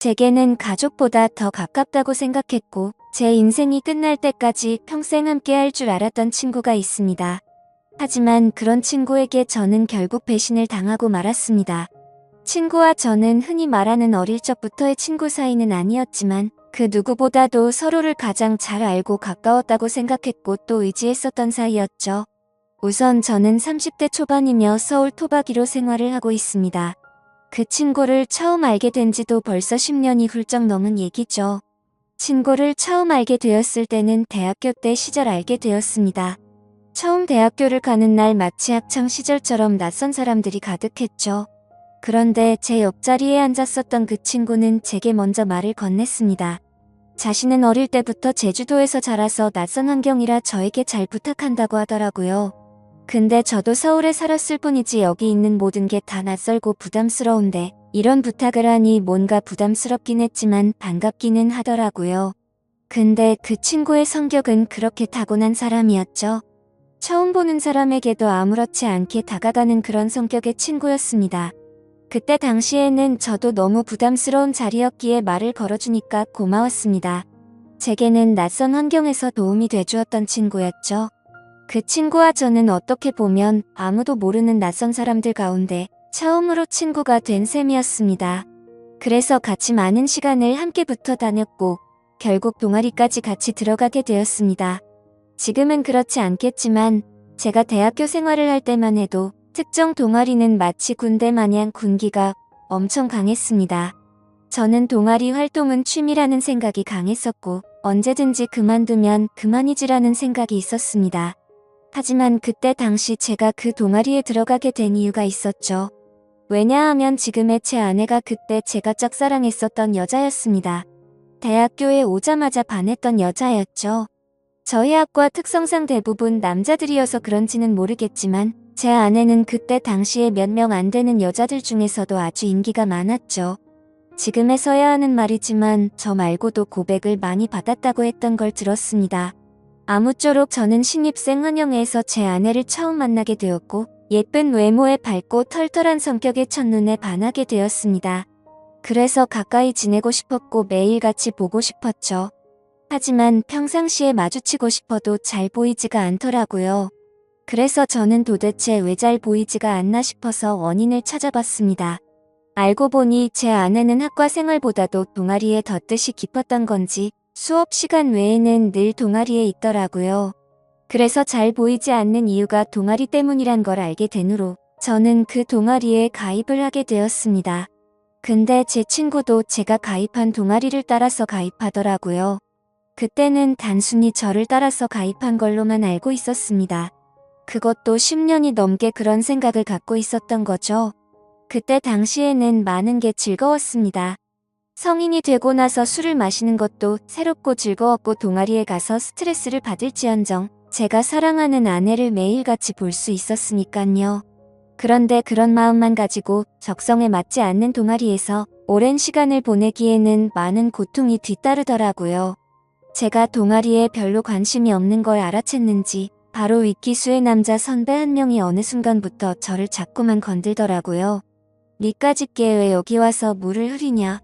제게는 가족보다 더 가깝다고 생각했고 제 인생이 끝날 때까지 평생 함께 할 줄 알았던 친구가 있습니다. 하지만 그런 친구에게 저는 결국 배신을 당하고 말았습니다. 친구와 저는 흔히 말하는 어릴 적부터의 친구 사이는 아니었지만 그 누구보다도 서로를 가장 잘 알고 가까웠다고 생각했고 또 의지했었던 사이였죠. 우선 저는 30대 초반이며 서울 토박이로 생활을 하고 있습니다. 그 친구를 처음 알게 된 지도 벌써 10년이 훌쩍 넘은 얘기죠. 친구를 처음 알게 되었을 때는 대학교 때 시절 알게 되었습니다. 처음 대학교를 가는 날 마치 학창 시절처럼 낯선 사람들이 가득했죠. 그런데 제 옆자리에 앉았었던 그 친구는 제게 먼저 말을 건넸습니다. 자신은 어릴 때부터 제주도에서 자라서 낯선 환경이라 저에게 잘 부탁한다고 하더라고요. 근데 저도 서울에 살았을 뿐이지 여기 있는 모든 게 다 낯설고 부담스러운데 이런 부탁을 하니 뭔가 부담스럽긴 했지만 반갑기는 하더라고요. 근데 그 친구의 성격은 그렇게 타고난 사람이었죠. 처음 보는 사람에게도 아무렇지 않게 다가가는 그런 성격의 친구였습니다. 그때 당시에는 저도 너무 부담스러운 자리였기에 말을 걸어주니까 고마웠습니다. 제게는 낯선 환경에서 도움이 돼주었던 친구였죠. 그 친구와 저는 어떻게 보면 아무도 모르는 낯선 사람들 가운데 처음으로 친구가 된 셈이었습니다. 그래서 같이 많은 시간을 함께 붙어 다녔고 결국 동아리까지 같이 들어가게 되었습니다. 지금은 그렇지 않겠지만 제가 대학교 생활을 할 때만 해도 특정 동아리는 마치 군대 마냥 군기가 엄청 강했습니다. 저는 동아리 활동은 취미라는 생각이 강했었고 언제든지 그만두면 그만이지라는 생각이 있었습니다. 하지만 그때 당시 제가 그 동아리에 들어가게 된 이유가 있었죠. 왜냐하면 지금의 제 아내가 그때 제가 짝사랑했었던 여자였습니다. 대학교에 오자마자 반했던 여자였죠. 저희 학과 특성상 대부분 남자들이어서 그런지는 모르겠지만 제 아내는 그때 당시에 몇 명 안 되는 여자들 중에서도 아주 인기가 많았죠. 지금에서야 하는 말이지만 저 말고도 고백을 많이 받았다고 했던 걸 들었습니다. 아무쪼록 저는 신입생 환영회에서 제 아내를 처음 만나게 되었고 예쁜 외모에 밝고 털털한 성격에 첫눈에 반하게 되었습니다. 그래서 가까이 지내고 싶었고 매일 같이 보고 싶었죠. 하지만 평상시에 마주치고 싶어도 잘 보이지가 않더라고요. 그래서 저는 도대체 왜 잘 보이지가 않나 싶어서 원인을 찾아봤습니다. 알고 보니 제 아내는 학과 생활보다도 동아리에 더 뜻이 깊었던 건지 수업 시간 외에는 늘 동아리에 있더라고요. 그래서 잘 보이지 않는 이유가 동아리 때문이란 걸 알게 된 후로 저는 그 동아리에 가입을 하게 되었습니다. 근데 제 친구도 제가 가입한 동아리를 따라서 가입하더라고요. 그때는 단순히 저를 따라서 가입한 걸로만 알고 있었습니다. 그것도 10년이 넘게 그런 생각을 갖고 있었던 거죠. 그때 당시에는 많은 게 즐거웠습니다. 성인이 되고 나서 술을 마시는 것도 새롭고 즐거웠고 동아리에 가서 스트레스를 받을지언정 제가 사랑하는 아내를 매일같이 볼 수 있었으니깐요. 그런데 그런 마음만 가지고 적성에 맞지 않는 동아리에서 오랜 시간을 보내기에는 많은 고통이 뒤따르더라고요. 제가 동아리에 별로 관심이 없는 걸 알아챘는지 바로 윗기수의 남자 선배 한 명이 어느 순간부터 저를 자꾸만 건들더라고요. 니까짓 게 왜 여기 와서 물을 흐리냐.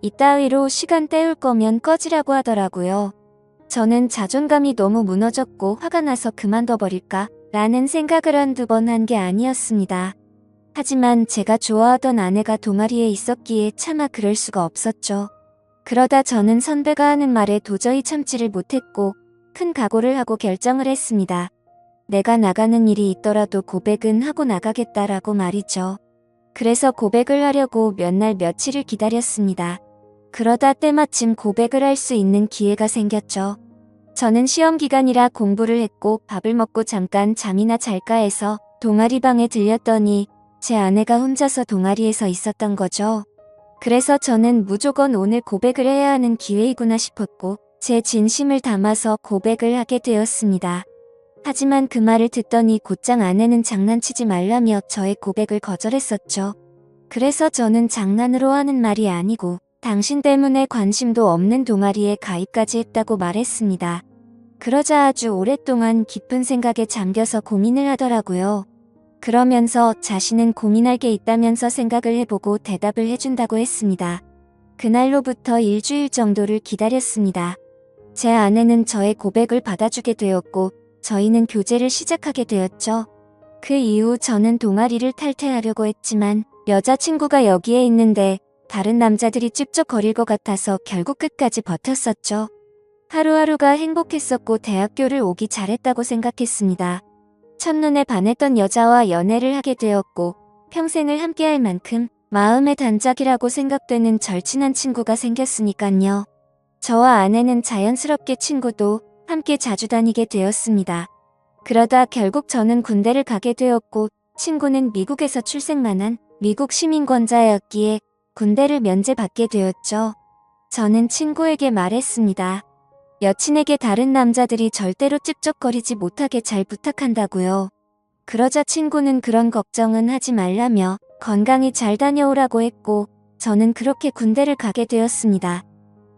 이따위로 시간 때울 거면 꺼지라고 하더라고요. 저는 자존감이 너무 무너졌고 화가 나서 그만둬버릴까 라는 생각을 한두 번 한 게 아니었습니다. 하지만 제가 좋아하던 아내가 동아리에 있었기에 차마 그럴 수가 없었죠. 그러다 저는 선배가 하는 말에 도저히 참지를 못했고 큰 각오를 하고 결정을 했습니다. 내가 나가는 일이 있더라도 고백은 하고 나가겠다라고 말이죠. 그래서 고백을 하려고 몇 날 며칠을 기다렸습니다. 그러다 때마침 고백을 할 수 있는 기회가 생겼죠. 저는 시험 기간이라 공부를 했고 밥을 먹고 잠깐 잠이나 잘까 해서 동아리 방에 들렸더니 제 아내가 혼자서 동아리에서 있었던 거죠. 그래서 저는 무조건 오늘 고백을 해야 하는 기회이구나 싶었고 제 진심을 담아서 고백을 하게 되었습니다. 하지만 그 말을 듣더니 곧장 아내는 장난치지 말라며 저의 고백을 거절했었죠. 그래서 저는 장난으로 하는 말이 아니고 당신 때문에 관심도 없는 동아리에 가입까지 했다고 말했습니다. 그러자 아주 오랫동안 깊은 생각에 잠겨서 고민을 하더라고요. 그러면서 자신은 고민할 게 있다면서 생각을 해보고 대답을 해준다고 했습니다. 그날로부터 일주일 정도를 기다렸습니다. 제 아내는 저의 고백을 받아주게 되었고 저희는 교제를 시작하게 되었죠. 그 이후 저는 동아리를 탈퇴하려고 했지만 여자친구가 여기에 있는데 다른 남자들이 찝쩍거릴 것 같아서 결국 끝까지 버텼었죠. 하루하루가 행복했었고 대학교를 오기 잘했다고 생각했습니다. 첫눈에 반했던 여자와 연애를 하게 되었고 평생을 함께할 만큼 마음의 단짝이라고 생각되는 절친한 친구가 생겼으니깐요. 저와 아내는 자연스럽게 친구도 함께 자주 다니게 되었습니다. 그러다 결국 저는 군대를 가게 되었고 친구는 미국에서 출생만 한 미국 시민권자였기에 군대를 면제받게 되었죠. 저는 친구에게 말했습니다. 여친에게 다른 남자들이 절대로 찝쩍거리지 못하게 잘 부탁한다고요. 그러자 친구는 그런 걱정은 하지 말라며 건강히 잘 다녀오라고 했고 저는 그렇게 군대를 가게 되었습니다.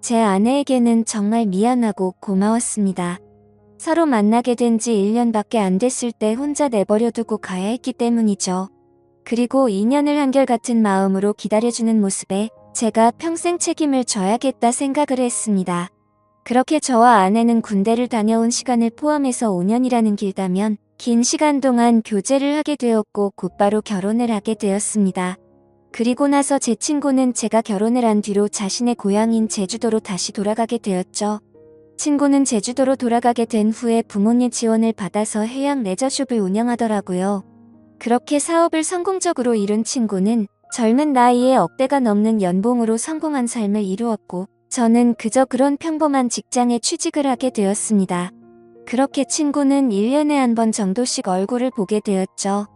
제 아내에게는 정말 미안하고 고마웠습니다. 서로 만나게 된 지 1년밖에 안 됐을 때 혼자 내버려두고 가야 했기 때문이죠. 그리고 2년을 한결같은 마음으로 기다려주는 모습에 제가 평생 책임을 져야겠다 생각을 했습니다. 그렇게 저와 아내는 군대를 다녀온 시간을 포함해서 5년이라는 길다면 긴 시간 동안 교제를 하게 되었고 곧바로 결혼을 하게 되었습니다. 그리고 나서 제 친구는 제가 결혼을 한 뒤로 자신의 고향인 제주도로 다시 돌아가게 되었죠. 친구는 제주도로 돌아가게 된 후에 부모님 지원을 받아서 해양 레저숍을 운영하더라고요. 그렇게 사업을 성공적으로 이룬 친구는 젊은 나이에 억대가 넘는 연봉으로 성공한 삶을 이루었고 저는 그저 그런 평범한 직장에 취직을 하게 되었습니다. 그렇게 친구는 1년에 한 번 정도씩 얼굴을 보게 되었죠.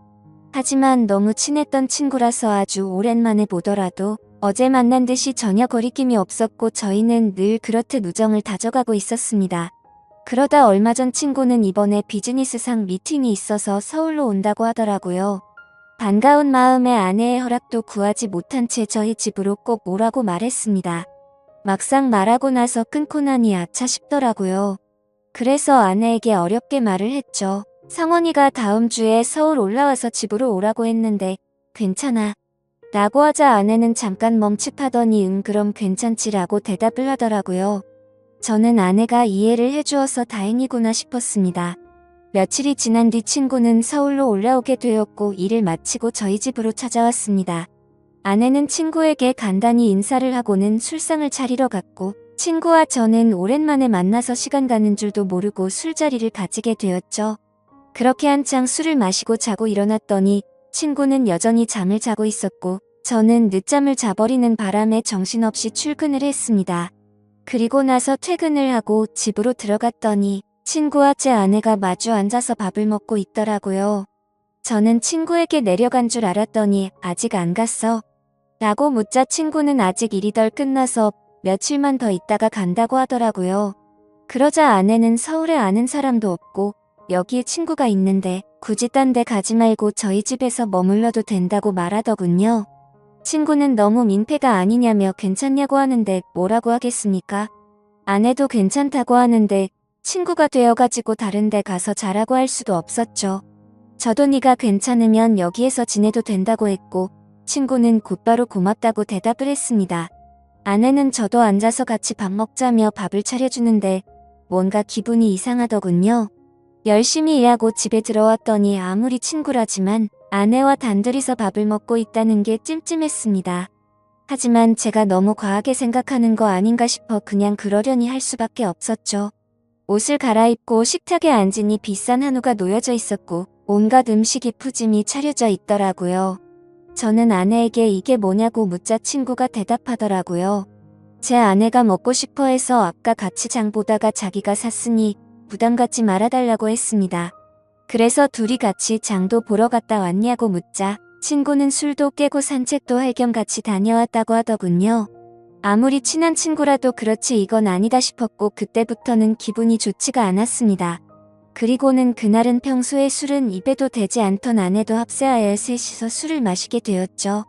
하지만 너무 친했던 친구라서 아주 오랜만에 보더라도 어제 만난 듯이 전혀 거리낌이 없었고 저희는 늘 그렇듯 우정을 다져가고 있었습니다. 그러다 얼마 전 친구는 이번에 비즈니스상 미팅이 있어서 서울로 온다고 하더라고요. 반가운 마음에 아내의 허락도 구하지 못한 채 저희 집으로 꼭 오라고 말했습니다. 막상 말하고 나서 끊고 나니 아차 싶더라고요. 그래서 아내에게 어렵게 말을 했죠. 성원이가 다음 주에 서울 올라와서 집으로 오라고 했는데 괜찮아 라고 하자 아내는 잠깐 멈칫하더니 그럼 괜찮지라고 대답을 하더라고요. 저는 아내가 이해를 해주어서 다행이구나 싶었습니다. 며칠이 지난 뒤 친구는 서울로 올라오게 되었고 일을 마치고 저희 집으로 찾아왔습니다. 아내는 친구에게 간단히 인사를 하고는 술상을 차리러 갔고 친구와 저는 오랜만에 만나서 시간 가는 줄도 모르고 술자리를 가지게 되었죠. 그렇게 한창 술을 마시고 자고 일어났더니 친구는 여전히 잠을 자고 있었고 저는 늦잠을 자버리는 바람에 정신없이 출근을 했습니다. 그리고 나서 퇴근을 하고 집으로 들어갔더니 친구와 제 아내가 마주 앉아서 밥을 먹고 있더라고요. 저는 친구에게 내려간 줄 알았더니 아직 안 갔어? 라고 묻자 친구는 아직 일이 덜 끝나서 며칠만 더 있다가 간다고 하더라고요. 그러자 아내는 서울에 아는 사람도 없고 여기에 친구가 있는데 굳이 딴 데 가지 말고 저희 집에서 머물러도 된다고 말하더군요. 친구는 너무 민폐가 아니냐며 괜찮냐고 하는데 뭐라고 하겠습니까? 아내도 괜찮다고 하는데 친구가 되어가지고 다른 데 가서 자라고 할 수도 없었죠. 저도 네가 괜찮으면 여기에서 지내도 된다고 했고 친구는 곧바로 고맙다고 대답을 했습니다. 아내는 저도 앉아서 같이 밥 먹자며 밥을 차려주는데 뭔가 기분이 이상하더군요. 열심히 일하고 집에 들어왔더니 아무리 친구라지만 아내와 단둘이서 밥을 먹고 있다는 게 찜찜했습니다. 하지만 제가 너무 과하게 생각하는 거 아닌가 싶어 그냥 그러려니 할 수밖에 없었죠. 옷을 갈아입고 식탁에 앉으니 비싼 한우가 놓여져 있었고 온갖 음식이 푸짐히 차려져 있더라고요. 저는 아내에게 이게 뭐냐고 묻자 친구가 대답하더라고요. 제 아내가 먹고 싶어 해서 아까 같이 장 보다가 자기가 샀으니 부담 갖지 말아달라고 했습니다. 그래서 둘이 같이 장도 보러 갔다 왔냐고 묻자 친구는 술도 깨고 산책도 할 겸 같이 다녀왔다고 하더군요. 아무리 친한 친구라도 그렇지 이건 아니다 싶었고 그때부터는 기분이 좋지가 않았습니다. 그리고는 그날은 평소에 술은 입에도 대지 않던 아내도 합세하여 셋이서 술을 마시게 되었죠.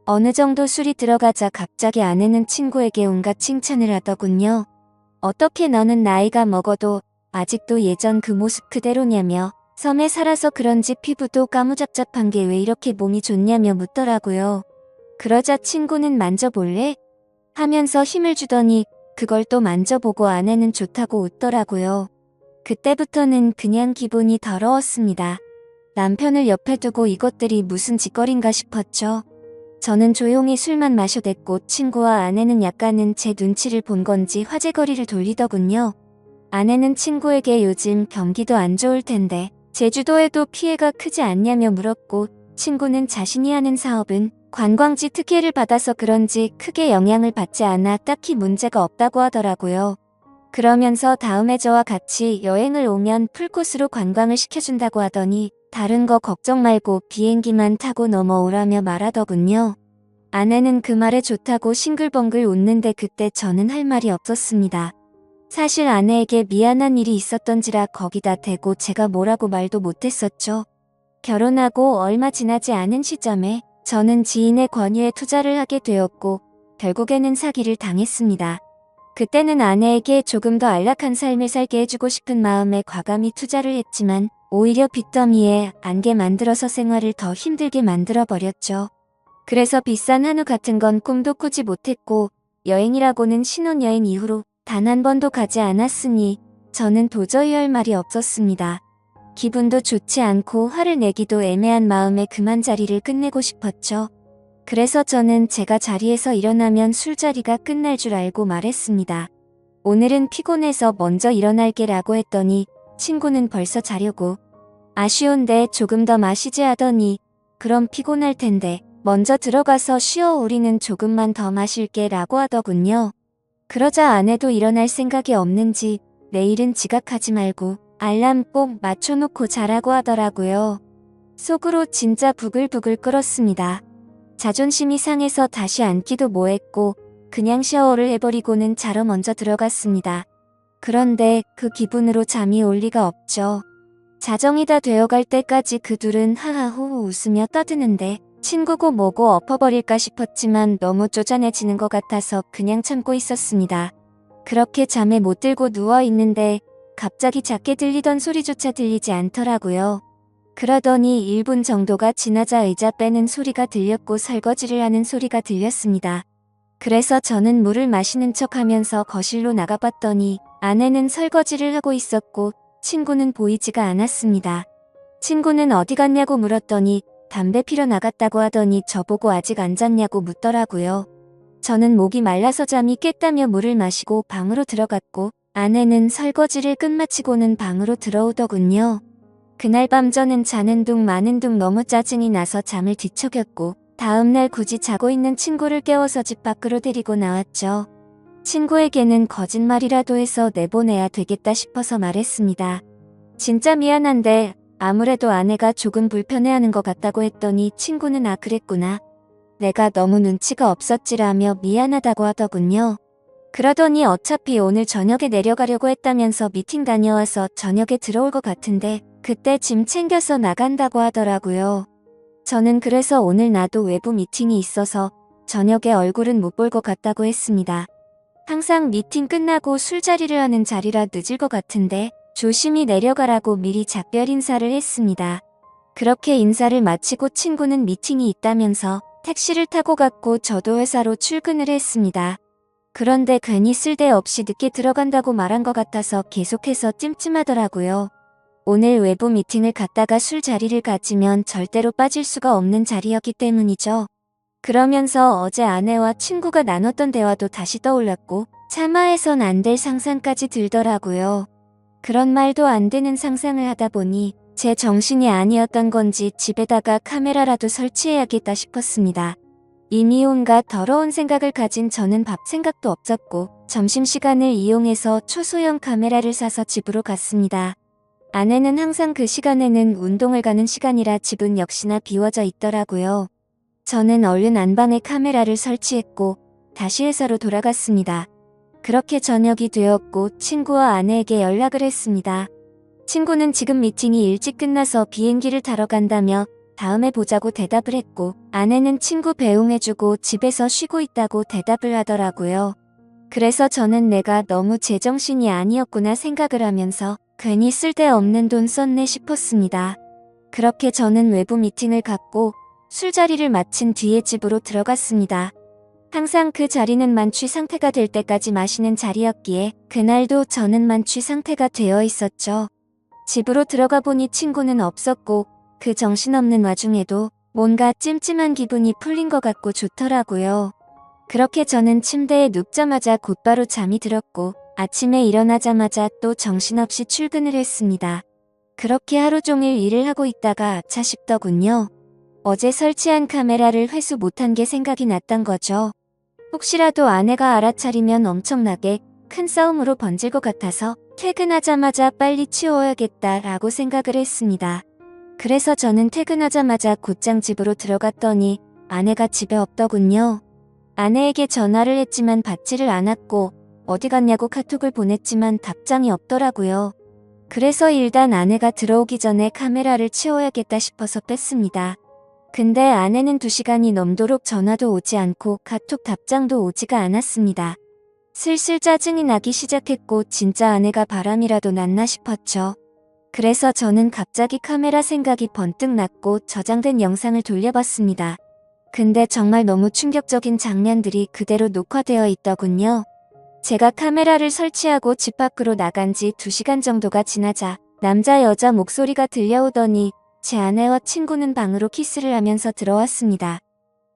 어느 정도 술이 들어가자 갑자기 아내는 친구에게 온갖 칭찬을 하더군요. 어떻게 너는 나이가 먹어도 아직도 예전 그 모습 그대로냐며 섬에 살아서 그런지 피부도 까무잡잡한 게 왜 이렇게 몸이 좋냐며 묻더라고요. 그러자 친구는 만져볼래? 하면서 힘을 주더니 그걸 또 만져보고 아내는 좋다고 웃더라고요. 그때부터는 그냥 기분이 더러웠습니다. 남편을 옆에 두고 이것들이 무슨 짓거린가 싶었죠. 저는 조용히 술만 마셔댔고 친구와 아내는 약간은 제 눈치를 본 건지 화제거리를 돌리더군요. 아내는 친구에게 요즘 경기도 안 좋을 텐데 제주도에도 피해가 크지 않냐며 물었고, 친구는 자신이 하는 사업은 관광지 특혜를 받아서 그런지 크게 영향을 받지 않아 딱히 문제가 없다고 하더라고요. 그러면서 다음에 저와 같이 여행을 오면 풀코스로 관광을 시켜준다고 하더니 다른 거 걱정 말고 비행기만 타고 넘어오라며 말하더군요. 아내는 그 말에 좋다고 싱글벙글 웃는데 그때 저는 할 말이 없었습니다. 사실 아내에게 미안한 일이 있었던지라 거기다 대고 제가 뭐라고 말도 못했었죠. 결혼하고 얼마 지나지 않은 시점에 저는 지인의 권유에 투자를 하게 되었고 결국에는 사기를 당했습니다. 그때는 아내에게 조금 더 안락한 삶을 살게 해주고 싶은 마음에 과감히 투자를 했지만 오히려 빚더미에 안게 만들어서 생활을 더 힘들게 만들어버렸죠. 그래서 비싼 한우 같은 건 꿈도 꾸지 못했고 여행이라고는 신혼여행 이후로 단 한 번도 가지 않았으니 저는 도저히 할 말이 없었습니다. 기분도 좋지 않고 화를 내기도 애매한 마음에 그만 자리를 끝내고 싶었죠. 그래서 저는 제가 자리에서 일어나면 술자리가 끝날 줄 알고 말했습니다. 오늘은 피곤해서 먼저 일어날게 라고 했더니 친구는 벌써 자려고. 아쉬운데 조금 더 마시지 하더니 그럼 피곤할 텐데 먼저 들어가서 쉬어 우리는 조금만 더 마실게 라고 하더군요. 그러자 아내도 일어날 생각이 없는지 내일은 지각하지 말고 알람 꼭 맞춰놓고 자라고 하더라고요. 속으로 진짜 부글부글 끓었습니다. 자존심이 상해서 다시 앉기도 뭐했고 그냥 샤워를 해버리고는 자러 먼저 들어갔습니다. 그런데 그 기분으로 잠이 올 리가 없죠. 자정이 다 되어갈 때까지 그 둘은 하하호호 웃으며 떠드는데 친구고 뭐고 엎어버릴까 싶었지만 너무 쪼잔해지는 것 같아서 그냥 참고 있었습니다. 그렇게 잠에 못 들고 누워있는데 갑자기 작게 들리던 소리조차 들리지 않더라고요. 그러더니 1분 정도가 지나자 의자 빼는 소리가 들렸고 설거지를 하는 소리가 들렸습니다. 그래서 저는 물을 마시는 척하면서 거실로 나가봤더니 아내는 설거지를 하고 있었고 친구는 보이지가 않았습니다. 친구는 어디 갔냐고 물었더니 담배 피러 나갔다고 하더니 저보고 아직 안 잤냐고 묻더라고요. 저는 목이 말라서 잠이 깼다며 물을 마시고 방으로 들어갔고 아내는 설거지를 끝마치고는 방으로 들어오더군요. 그날 밤 저는 자는 둥 마는 둥 너무 짜증이 나서 잠을 뒤척였고 다음날 굳이 자고 있는 친구를 깨워서 집 밖으로 데리고 나왔죠. 친구에게는 거짓말이라도 해서 내보내야 되겠다 싶어서 말했습니다. 진짜 미안한데 아무래도 아내가 조금 불편해하는 것 같다고 했더니 친구는 아 그랬구나. 내가 너무 눈치가 없었지라며 미안하다고 하더군요. 그러더니 어차피 오늘 저녁에 내려가려고 했다면서 미팅 다녀와서 저녁에 들어올 것 같은데 그때 짐 챙겨서 나간다고 하더라고요. 저는 그래서 오늘 나도 외부 미팅이 있어서 저녁에 얼굴은 못 볼 것 같다고 했습니다. 항상 미팅 끝나고 술자리를 하는 자리라 늦을 것 같은데 조심히 내려가라고 미리 작별 인사를 했습니다. 그렇게 인사를 마치고 친구는 미팅이 있다면서 택시를 타고 갔고 저도 회사로 출근을 했습니다. 그런데 괜히 쓸데없이 늦게 들어간다고 말한 것 같아서 계속해서 찜찜하더라고요. 오늘 외부 미팅을 갔다가 술자리를 가지면 절대로 빠질 수가 없는 자리였기 때문이죠. 그러면서 어제 아내와 친구가 나눴던 대화도 다시 떠올랐고 참아해선 안 될 상상까지 들더라고요. 그런 말도 안 되는 상상을 하다 보니 제 정신이 아니었던 건지 집에다가 카메라라도 설치해야겠다 싶었습니다. 이미 온갖 더러운 생각을 가진 저는 밥 생각도 없었고 점심시간을 이용해서 초소형 카메라를 사서 집으로 갔습니다. 아내는 항상 그 시간에는 운동을 가는 시간이라 집은 역시나 비워져 있더라고요. 저는 얼른 안방에 카메라를 설치했고 다시 회사로 돌아갔습니다. 그렇게 저녁이 되었고 친구와 아내에게 연락을 했습니다. 친구는 지금 미팅이 일찍 끝나서 비행기를 타러 간다며 다음에 보자고 대답을 했고 아내는 친구 배웅해주고 집에서 쉬고 있다고 대답을 하더라고요. 그래서 저는 내가 너무 제정신이 아니었구나 생각을 하면서 괜히 쓸데없는 돈 썼네 싶었습니다. 그렇게 저는 외부 미팅을 갔고 술자리를 마친 뒤에 집으로 들어갔습니다. 항상 그 자리는 만취 상태가 될 때까지 마시는 자리였기에 그날도 저는 만취 상태가 되어 있었죠. 집으로 들어가 보니 친구는 없었고 그 정신없는 와중에도 뭔가 찜찜한 기분이 풀린 것 같고 좋더라고요. 그렇게 저는 침대에 눕자마자 곧바로 잠이 들었고 아침에 일어나자마자 또 정신없이 출근을 했습니다. 그렇게 하루 종일 일을 하고 있다가 아차 싶더군요. 어제 설치한 카메라를 회수 못한 게 생각이 났던 거죠. 혹시라도 아내가 알아차리면 엄청나게 큰 싸움으로 번질 것 같아서 퇴근하자마자 빨리 치워야겠다라고 생각을 했습니다. 그래서 저는 퇴근하자마자 곧장 집으로 들어갔더니 아내가 집에 없더군요. 아내에게 전화를 했지만 받지를 않았고 어디 갔냐고 카톡을 보냈지만 답장이 없더라고요. 그래서 일단 아내가 들어오기 전에 카메라를 치워야겠다 싶어서 뺐습니다. 근데 아내는 2시간이 넘도록 전화도 오지 않고 카톡 답장도 오지가 않았습니다. 슬슬 짜증이 나기 시작했고 진짜 아내가 바람이라도 났나 싶었죠. 그래서 저는 갑자기 카메라 생각이 번뜩 났고 저장된 영상을 돌려봤습니다. 근데 정말 너무 충격적인 장면들이 그대로 녹화되어 있더군요. 제가 카메라를 설치하고 집 밖으로 나간 지 2시간 정도가 지나자 남자 여자 목소리가 들려오더니 제 아내와 친구는 방으로 키스를 하면서 들어왔습니다.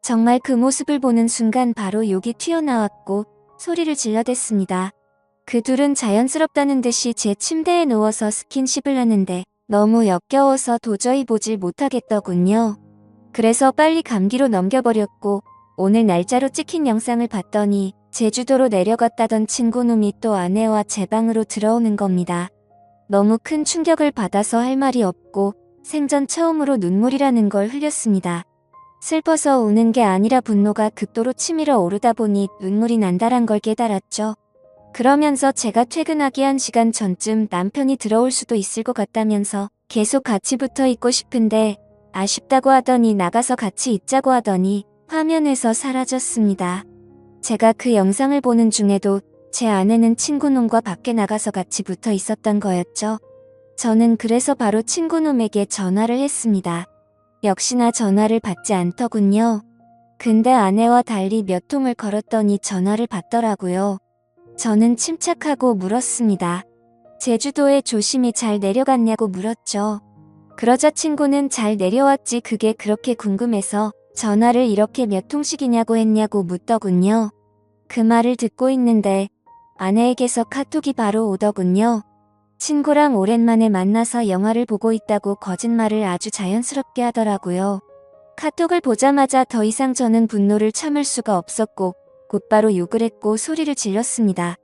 정말 그 모습을 보는 순간 바로 욕이 튀어나왔고 소리를 질러댔습니다. 그 둘은 자연스럽다는 듯이 제 침대에 누워서 스킨십을 하는데 너무 역겨워서 도저히 보질 못하겠더군요. 그래서 빨리 감기로 넘겨버렸고 오늘 날짜로 찍힌 영상을 봤더니 제주도로 내려갔다던 친구놈이 또 아내와 제 방으로 들어오는 겁니다. 너무 큰 충격을 받아서 할 말이 없고 생전 처음으로 눈물이라는 걸 흘렸습니다. 슬퍼서 우는 게 아니라 분노가 극도로 치밀어 오르다 보니 눈물이 난다란 걸 깨달았죠. 그러면서 제가 퇴근하기 1시간 전쯤 남편이 들어올 수도 있을 것 같다면서 계속 같이 붙어 있고 싶은데 아쉽다고 하더니 나가서 같이 있자고 하더니 화면에서 사라졌습니다. 제가 그 영상을 보는 중에도 제 아내는 친구놈과 밖에 나가서 같이 붙어 있었던 거였죠. 저는 그래서 바로 친구놈에게 전화를 했습니다. 역시나 전화를 받지 않더군요. 근데 아내와 달리 몇 통을 걸었더니 전화를 받더라고요. 저는 침착하고 물었습니다. 제주도에 조심히 잘 내려갔냐고 물었죠. 그러자 친구는 잘 내려왔지 그게 그렇게 궁금해서 전화를 이렇게 몇 통씩이냐고 했냐고 묻더군요. 그 말을 듣고 있는데 아내에게서 카톡이 바로 오더군요. 친구랑 오랜만에 만나서 영화를 보고 있다고 거짓말을 아주 자연스럽게 하더라고요. 카톡을 보자마자 더 이상 저는 분노를 참을 수가 없었고 곧바로 욕을 했고 소리를 질렀습니다.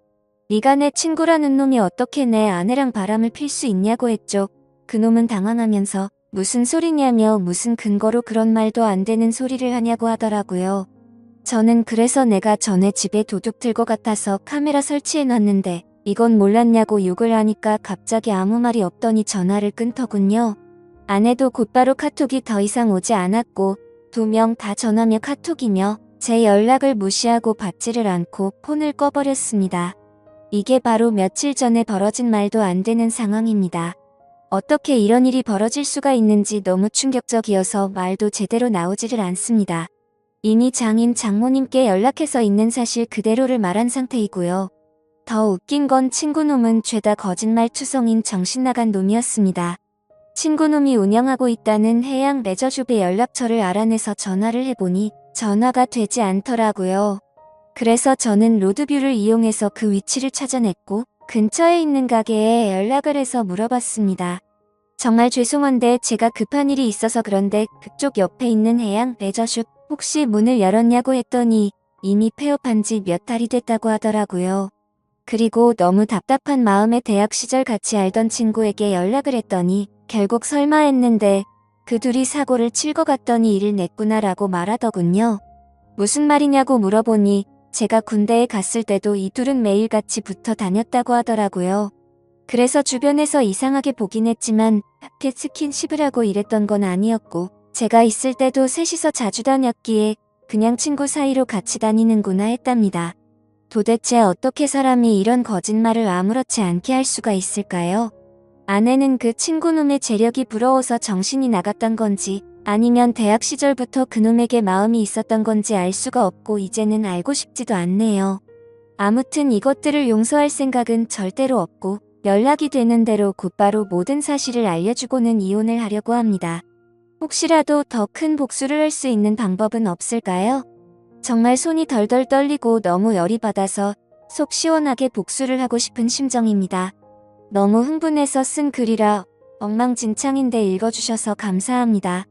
네가 내 친구라는 놈이 어떻게 내 아내랑 바람을 필 수 있냐고 했죠. 그놈은 당황하면서 무슨 소리냐며 무슨 근거로 그런 말도 안 되는 소리를 하냐고 하더라고요. 저는 그래서 내가 전에 집에 도둑 들고 같아서 카메라 설치해놨는데 이건 몰랐냐고 욕을 하니까 갑자기 아무 말이 없더니 전화를 끊더군요. 아내도 곧바로 카톡이 더 이상 오지 않았고 2명 다 전화며 카톡이며 제 연락을 무시하고 받지를 않고 폰을 꺼버렸습니다. 이게 바로 며칠 전에 벌어진 말도 안 되는 상황입니다. 어떻게 이런 일이 벌어질 수가 있는지 너무 충격적이어서 말도 제대로 나오지를 않습니다. 이미 장인 장모님께 연락해서 있는 사실 그대로를 말한 상태이고요. 더 웃긴 건 친구놈은 죄다 거짓말투성인 정신나간 놈이었습니다. 친구놈이 운영하고 있다는 해양 레저숍의 연락처를 알아내서 전화를 해보니 전화가 되지 않더라고요. 그래서 저는 로드뷰를 이용해서 그 위치를 찾아냈고 근처에 있는 가게에 연락을 해서 물어봤습니다. 정말 죄송한데 제가 급한 일이 있어서 그런데 그쪽 옆에 있는 해양 레저숍 혹시 문을 열었냐고 했더니 이미 폐업한 지 몇 달이 됐다고 하더라고요. 그리고 너무 답답한 마음에 대학 시절 같이 알던 친구에게 연락을 했더니 결국 설마 했는데 그 둘이 사고를 칠 것 같더니 일을 냈구나라고 말하더군요. 무슨 말이냐고 물어보니 제가 군대에 갔을 때도 이 둘은 매일 같이 붙어 다녔다고 하더라고요. 그래서 주변에서 이상하게 보긴 했지만 하필 스킨십을 하고 이랬던 건 아니었고 제가 있을 때도 셋이서 자주 다녔기에 그냥 친구 사이로 같이 다니는구나 했답니다. 도대체 어떻게 사람이 이런 거짓말을 아무렇지 않게 할 수가 있을까요? 아내는 그 친구놈의 재력이 부러워서 정신이 나갔던 건지 아니면 대학 시절부터 그놈에게 마음이 있었던 건지 알 수가 없고 이제는 알고 싶지도 않네요. 아무튼 이것들을 용서할 생각은 절대로 없고 연락이 되는 대로 곧바로 모든 사실을 알려주고는 이혼을 하려고 합니다. 혹시라도 더 큰 복수를 할 수 있는 방법은 없을까요? 정말 손이 덜덜 떨리고 너무 열이 받아서 속 시원하게 복수를 하고 싶은 심정입니다. 너무 흥분해서 쓴 글이라 엉망진창인데 읽어주셔서 감사합니다.